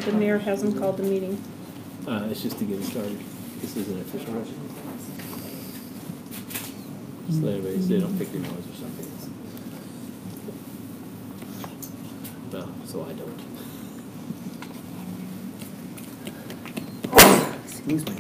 the mayor hasn't called the meeting. It's just to get it started. This isn't official. Just let everybody, so they don't pick their nose or something. Well, so I don't. Excuse me.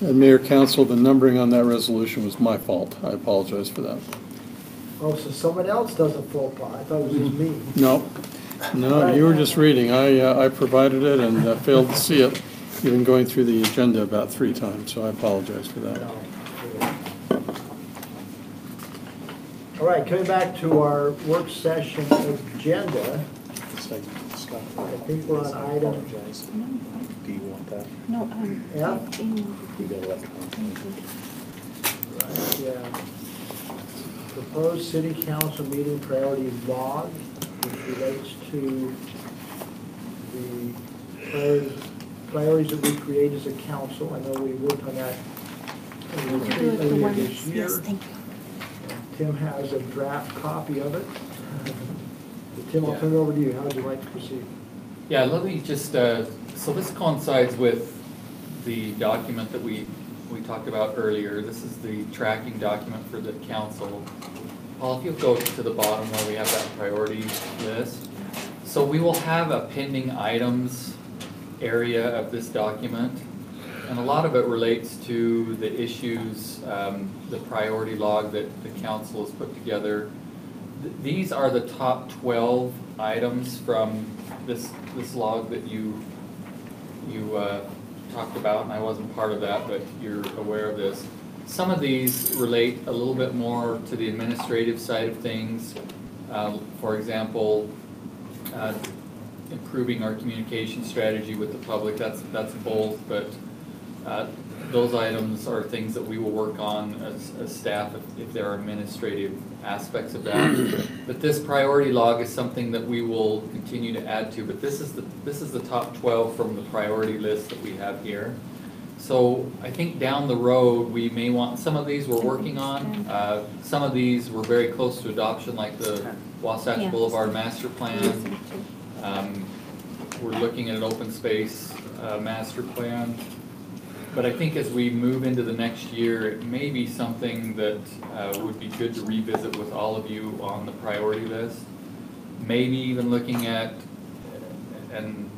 Mayor, Council, the numbering on that resolution was my fault. I apologize for that. Oh, so someone else does a full part. I thought it was just me. No, you were just reading. I provided it and failed to see it, even going through the agenda about 3 times, so I apologize for that. All right, coming back to our work session agenda, I think we're on item Do you want that? No, F. You got electronic. Right, yeah. Proposed city council meeting priority log, which relates to the priorities that we create as a council. I know we worked on that in the retreat earlier this year. Yes, thank you. Tim has a draft copy of it. Tim, I'll turn it over to you. How would you like to proceed? Yeah, let me just, so this coincides with the document that we talked about earlier. This is the tracking document for the council. Paul, if you'll go to the bottom where we have that priority list. So we will have a pending items area of this document, and a lot of it relates to the issues, the priority log that the council has put together. These are the top 12 items from this log that you talked about, and I wasn't part of that, but you're aware of this. Some of these relate a little bit more to the administrative side of things. For example, improving our communication strategy with the public, that's both, but those items are things that we will work on as staff if there are administrative aspects of that. But this priority log is something that we will continue to add to, but this is the top 12 from the priority list that we have here. So I think down the road we may want, some of these we're working on, some of these we're very close to adoption, like the Wasatch Boulevard Master Plan. We're looking at an open space master plan. But I think as we move into the next year, it may be something that would be good to revisit with all of you on the priority list. Maybe even looking at, and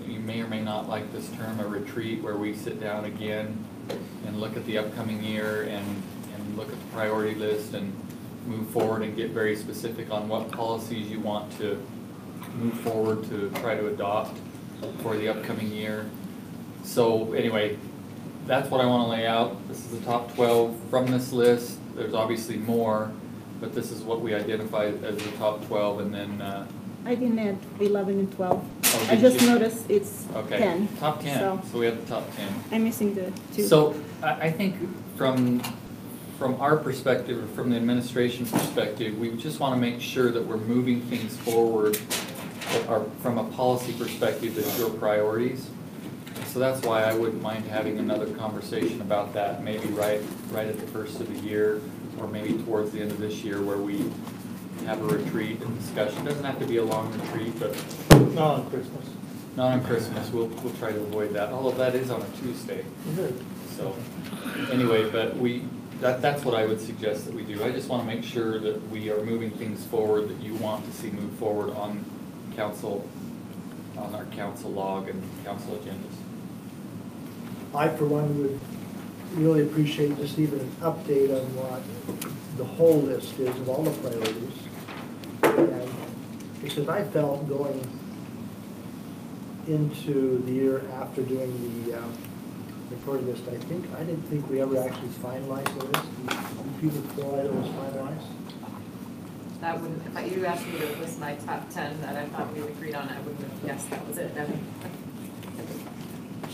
you may or may not like this term, a retreat, where we sit down again and look at the upcoming year and look at the priority list and move forward and get very specific on what policies you want to move forward to try to adopt for the upcoming year. So anyway, that's what I want to lay out. This is the top 12 from this list. There's obviously more, but this is what we identified as the top 12, and then I didn't add 11 and 12. Oh, I just you? noticed it's Okay. 10. Top 10. So we have the top 10. I'm missing the 2. So I think from our perspective, or from the administration perspective, we just want to make sure that we're moving things forward that are, from a policy perspective, that your priorities. So that's why I wouldn't mind having another conversation about that, maybe right at the first of the year, or maybe towards the end of this year, where we have a retreat and discussion. It doesn't have to be a long retreat, but Not on Christmas. not on Christmas. We'll try to avoid that. Although that is on a Tuesday. So anyway, but that's what I would suggest that we do. I just want to make sure that we are moving things forward that you want to see move forward on council, on our council log and council agendas. I, for one, would really appreciate just even an update on what the whole list is of all the priorities. And because I felt going into the year after doing the priority list, I didn't think we ever actually finalized the list. Do people feel like it was finalized? That wouldn't, if you asked me to list my top 10 that I thought we agreed on, I wouldn't have guessed that was it.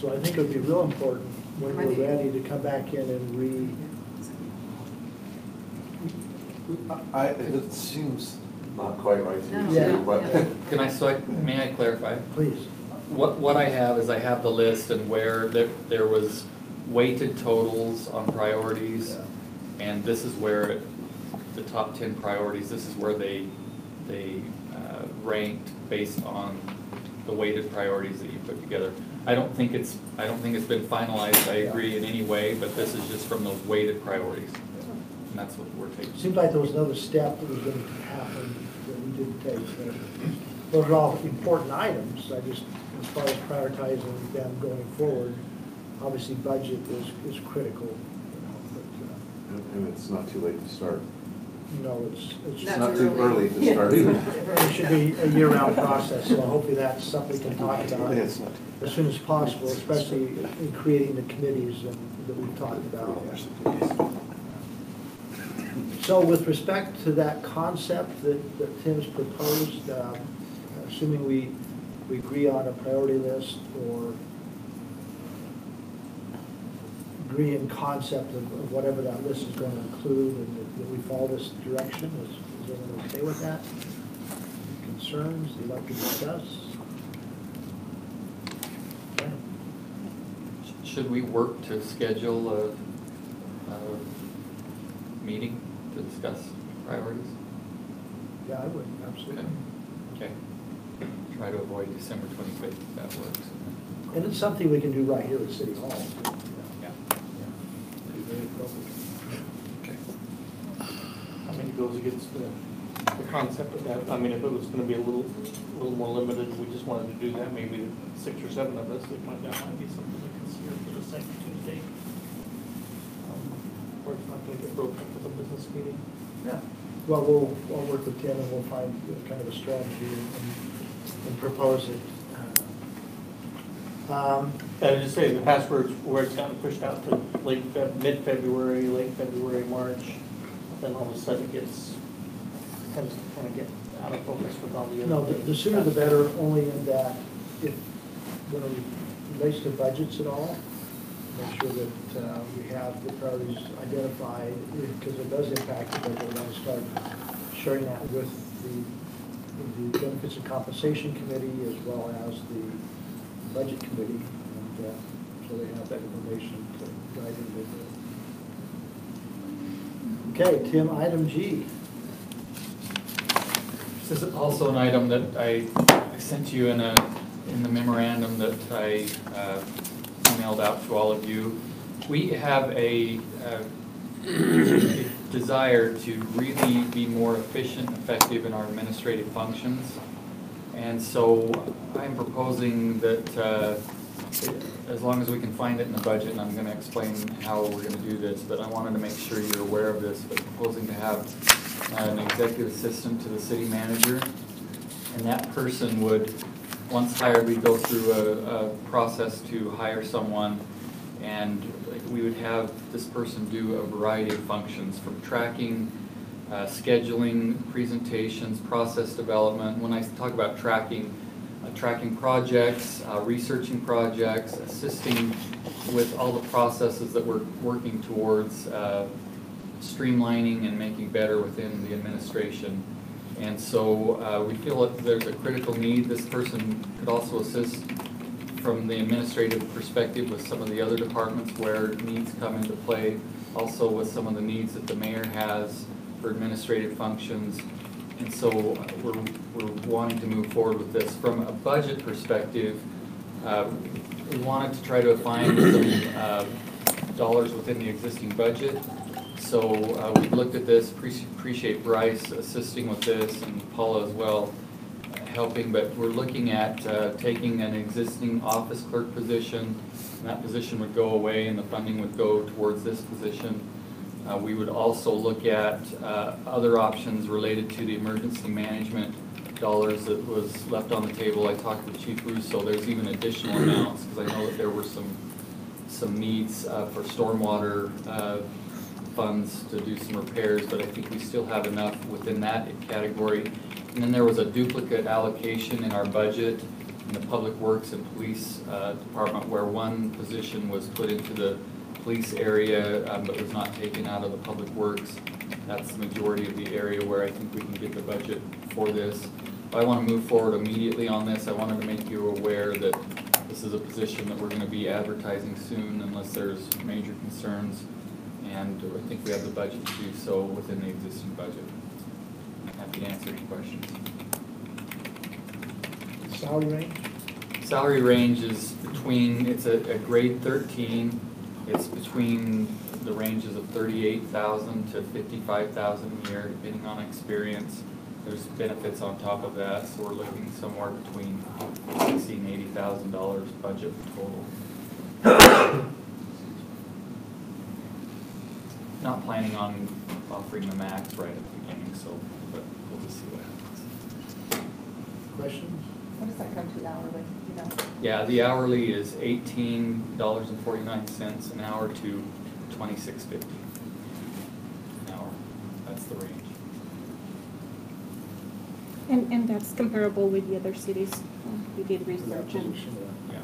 So I think it would be real important when we're ready to come back in and It seems not quite right to No. you, Yeah. but May I clarify? please. what I have is I have the list and where there was weighted totals on priorities. And this is where the top 10 priorities, this is where they ranked based on the weighted priorities that you put together. I don't think it's been finalized, I agree, in any way, but this is just from those weighted priorities. And that's what we're taking. Seemed like there was another step that was going to happen that we didn't take. Those are all important items. I just, as far as prioritizing them going forward, obviously budget is critical. And it's not too late to start. No, it's It's not too early to start either. it should be a year-round process, so hopefully that's something we can talk about It's not. as soon as possible, especially in creating the committees that we've talked about. So with respect to that concept that Tim's proposed, assuming we agree on a priority list or agree in concept of whatever that list is going to include, and that we follow this direction, is everyone okay with that? Concerns you'd like to discuss? Okay. Should we work to schedule a meeting to discuss priorities? Yeah, I would, absolutely. Okay. Try to avoid December 25th if that works. And it's something we can do right here at City Hall. Yeah. Be very appropriate. I mean, it goes against the concept of that. I mean, if it was gonna be a little more limited, we just wanted to do that, maybe 6 or 7 of us, that might be something to consider for the second Tuesday. Or it's not gonna get broken up with a business meeting. Yeah, well, I'll work with Tim and we'll find kind of a strategy and propose it. I just say the passwords where it's gotten pushed out to mid-February, late February, March, then all of a sudden it tends to kind of get out of focus with all the other. No, the sooner the better, only in that if, when it relates to budgets at all, make sure that we have the priorities identified, because it does impact the budget. We're going to start sharing that with the Benefits and Compensation Committee as well as the Budget Committee, and so they have that information to guide them. Okay, Tim, item G. This is also an item that I sent you in the memorandum that I emailed out to all of you. We have a desire to really be more efficient and effective in our administrative functions. And so I'm proposing that as long as we can find it in the budget, and I'm going to explain how we're going to do this, but I wanted to make sure you're aware of this, but proposing to have an executive assistant to the city manager. And that person would, once hired, we'd go through a process to hire someone, and we would have this person do a variety of functions, from tracking, scheduling, presentations, process development. When I talk about tracking projects, researching projects, assisting with all the processes that we're working towards streamlining and making better within the administration. And so we feel that there's a critical need. This person could also assist from the administrative perspective with some of the other departments where needs come into play, also with some of the needs that the mayor has for administrative functions. And so we're wanting to move forward with this. From a budget perspective, we wanted to try to find some dollars within the existing budget. So we've looked at this, appreciate Bryce assisting with this, and Paula as well helping, but we're looking at taking an existing office clerk position, and that position would go away and the funding would go towards this position. We would also look at other options related to the emergency management dollars that was left on the table. I talked with Chief Russo. There's even additional amounts because I know that there were some needs for stormwater funds to do some repairs, but I think we still have enough within that category. And then there was a duplicate allocation in our budget in the Public Works and Police Department where one position was put into the police area but was not taken out of the Public Works. That's the majority of the area where I think we can get the budget for this. I want to move forward immediately on this. I wanted to make you aware that this is a position that we're going to be advertising soon unless there's major concerns. And I think we have the budget to do so within the existing budget. I'm happy to answer any questions. Salary range? Salary range is between, it's a grade 13. It's between the ranges of 38,000 to 55,000 a year, depending on experience. There's benefits on top of that, so we're looking somewhere between $60,000 and $80,000 budget total. Not planning on offering the max right at the beginning, so but we'll just see what happens. Questions? What does that come to hourly, you know? Yeah, the hourly is $18.49 an hour to $26.50 an hour. That's the range. And that's comparable with the other cities. We did research and Yeah.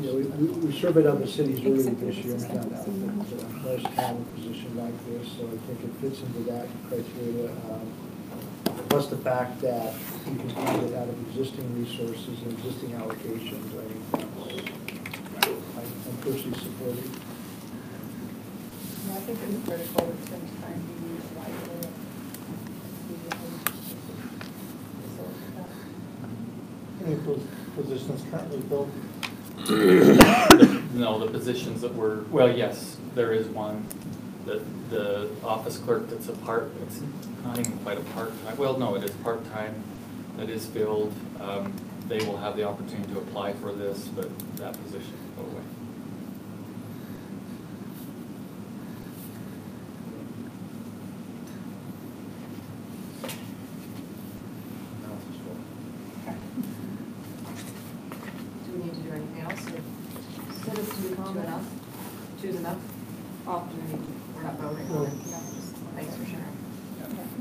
Yeah, we surveyed other cities earlier Except this for year and the found out assistants. that most have a position like this, so I think it fits into that criteria. Plus the fact that you can find it out of existing resources and existing allocations, I think that's, I'm personally supportive. I think it's critical to spend time being widely. Any of those positions currently filled? No, the positions that were, well, yes, there is one. The office clerk that's it's not even quite a part-time, well, no, it is part-time, that is filled. They will have the opportunity to apply for this, but that position will go away. Do we need to do anything else, or set us to enough? Choose enough? We're not voting on it, just thanks for sharing.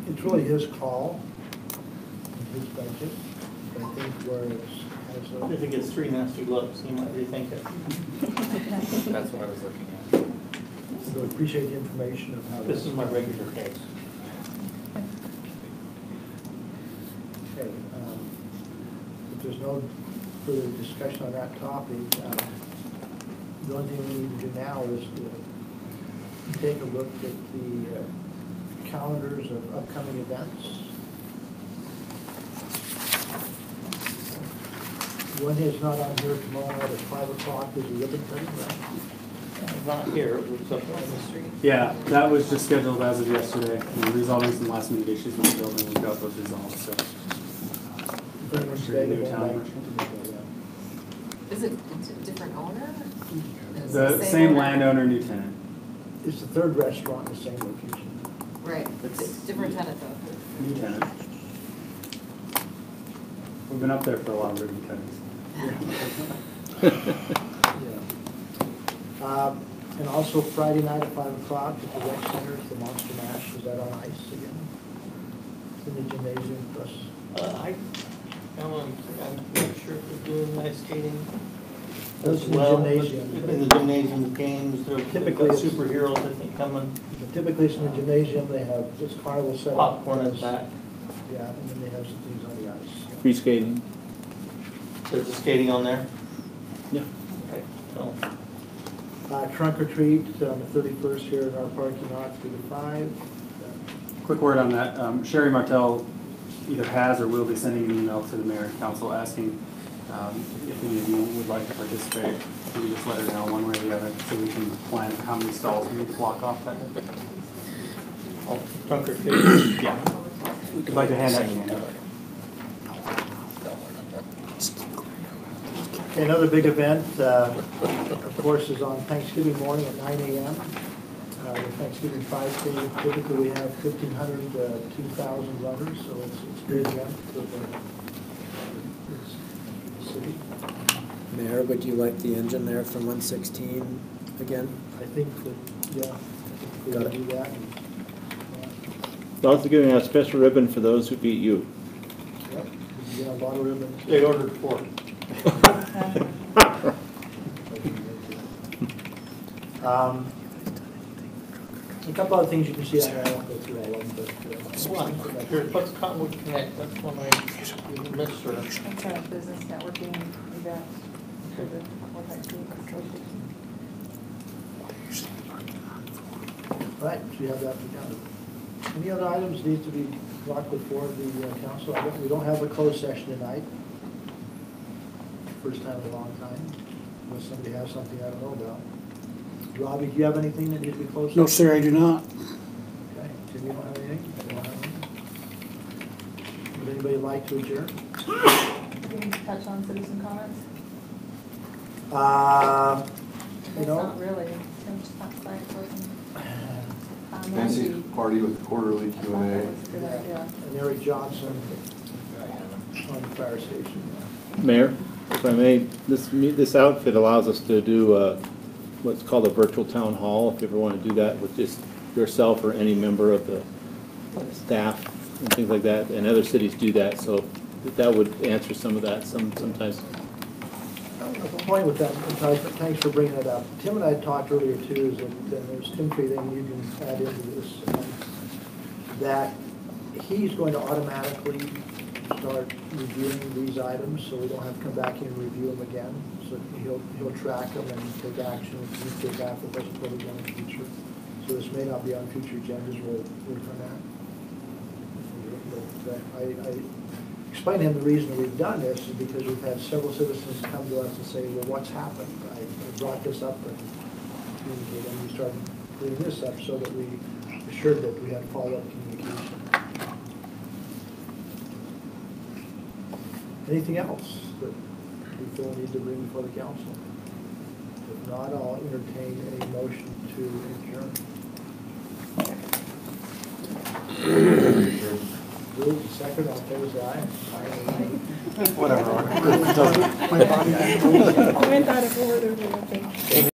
It's really his call, his budget, but I think where it's, has If it gets 3 nasty looks, you might rethink it. That's what I was looking at. so appreciate the information of how. This is my regular case. Okay, if there's no further discussion on that topic, the only thing we need to do now is to take a look at the calendars of upcoming events. One is not on here tomorrow night at 5 o'clock, is a ribbon cutting, right? Not here, it was up on the street. Yeah, that was just scheduled as of yesterday. We're resolving some last minute issues with the building. We've got those resolved, so. Pretty much Sure, new going town back marshal. to the- Is it a different owner? Is it The same owner? landowner, new tenant. It's the third restaurant in the same location. Right, it's different tenant though. New tenant. We've been up there for a while, ribbon cuttings. Yeah. And also Friday night at 5 o'clock at the rec center, the Monster Mash, is that on ice again? It's in the gymnasium plus. I'm not sure if they're doing ice skating. Those in the Well, but gymnasium. in the gymnasium games, they've Typically got it's- superheroes, I think, coming. Typically it's in the gymnasium, they have this carnival set up. Popcorn at that. Yeah, and then they have some things on the ice. Free skating. There's the skating on there. Yeah. Okay, so, Trunk or treat on the 31st here in our parking lot, 3 to 5. Quick word on that. Sherry Martell either has or will be sending an email to the mayor and council asking if any of you would like to participate. Can you just let her know one way or the other so we can plan how many stalls we need to block off that day? oh, trunk or treat. Yeah. We'd like to hand that to you. Okay, another big event, of course, is on Thanksgiving morning at 9 a.m. The Thanksgiving 5K, typically we have 1,500 to 2,000 runners, so it's a great event for the city. Mayor, would you like the engine there from 116 again? I think that, yeah, I think we Got can it. do that. Also giving out a special ribbon for those who beat you. Yep, we can get a lot of ribbons. They ordered 4. A couple other things you can see on there, I won't go through all of them, but. One, here, what's Cottonwood Connect, that's one I missed, or, That's a business networking event for the Colfax City Control Station. All right, so you have that together. Any other items need to be brought before the council? We don't have a closed session tonight. First time in a long time, unless somebody has something I don't know about. Robbie, do you have anything that needs to be closed? No, sir, I do not. Okay, Tim, you don't have anything? I don't have anything. Would anybody like to adjourn? Can you touch on citizen comments? You It's know, not really, Tim's not site person. Nancy Party with the quarterly That Q&A. was a good idea. and Eric Johnson on the fire station. Mayor, if I may, this outfit allows us to do what's called a virtual town hall, if you ever want to do that with just yourself or any member of the staff and things like that, and other cities do that, so that would answer some of that sometimes. The point with that, and thanks for bringing it up. Tim and I had talked earlier too, is that, and there's Tim Free thing you can add into this, that he's going to automatically start reviewing these items, so we don't have to come back in and review them again. So he'll track them and take action and communicate back with us what we're going in the future. So this may not be on future agendas, we'll work on that. I explain to him the reason we've done this is because we've had several citizens come to us and say, well, what's happened? I brought this up and communicated, and we started bringing this up so that we assured that we had follow-up communication. Anything else that we feel we need to bring before the council? If not, I'll entertain a motion to adjourn. Moved, second, all favors, aye. Whatever. I went out of order, I think.